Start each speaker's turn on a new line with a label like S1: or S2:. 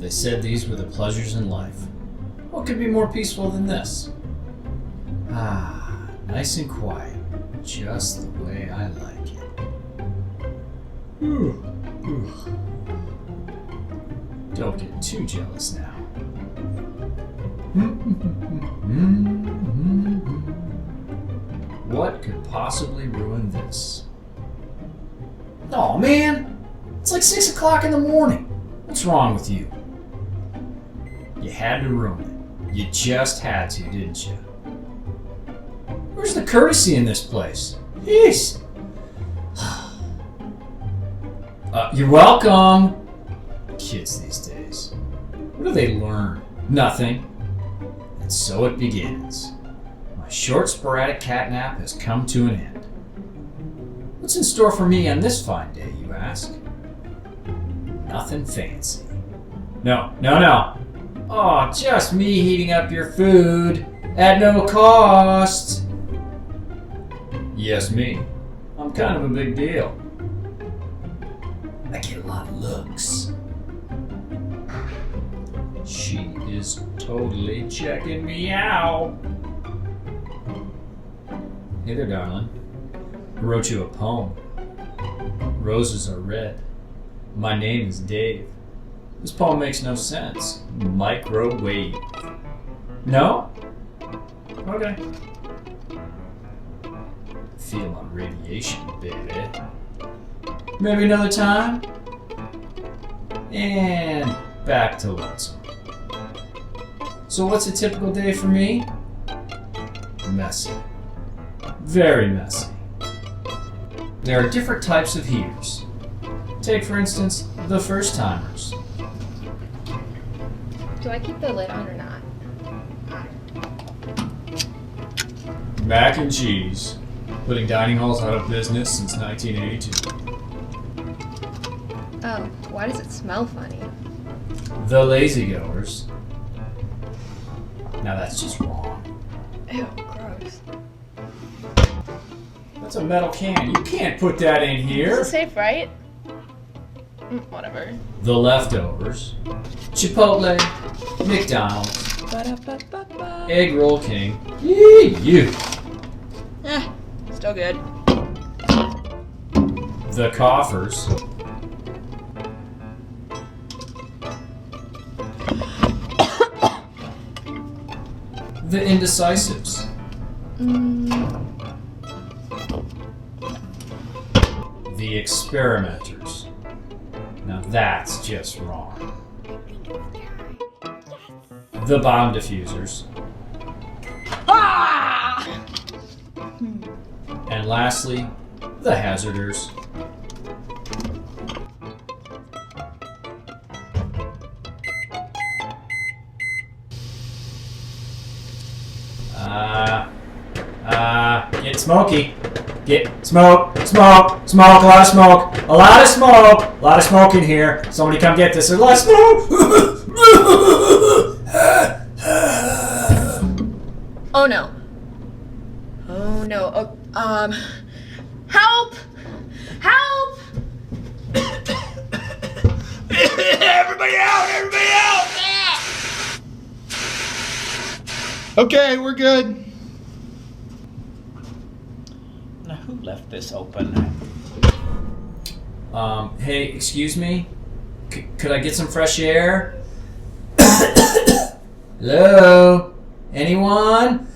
S1: They said these were the pleasures in life. What could be more peaceful than this? Ah, nice and quiet. Just the way I like it. Don't get too jealous now. What could possibly ruin this? Oh man, it's like 6 o'clock in the morning. What's wrong with you? You had to ruin it. You just had to, didn't you? Where's the courtesy in this place? Jeez. You're welcome. Kids these days. What do they learn? Nothing. And so it begins. My short, sporadic catnap has come to an end. What's in store for me on this fine day, you ask? Nothing fancy. No. Oh, just me heating up your food at no cost. Yes, me. I'm kind of a big deal. I get a lot of looks. She is totally checking me out. Hey there, darling. I wrote you a poem. Roses are red. My name is Dave. This poem makes no sense. Microwave. No? Okay. Feel my radiation, baby. Maybe another time? And back to lonesome. So what's a typical day for me? Messy. Very messy. There are different types of heaters. Take, for instance, the first-timers.
S2: Do I keep the lid on or not?
S1: Mac and cheese. Putting dining halls out of business since 1982.
S2: Oh, why does it smell funny?
S1: The lazy-goers. Now that's just wrong.
S2: Ew, gross.
S1: That's a metal can. You can't put that in here.
S2: This is safe, right? Whatever.
S1: The leftovers. Chipotle. McDonald's.
S2: Ba-da-ba-ba-ba.
S1: Egg roll king. Yee, you.
S2: Still good.
S1: The coffers. The indecisives. The experimenters. Now that's just wrong. The bomb diffusers. And lastly, the hazarders. Get smoky. Get smoke, a lot of smoke, a lot of smoke in here. Somebody come get this, there's a lot of smoke.
S2: Oh no. Oh no. Help! Help!
S3: Everybody out! Okay, we're good.
S4: Now, who left this open?
S1: Hey, excuse me? Could I get some fresh air? Hello? Anyone?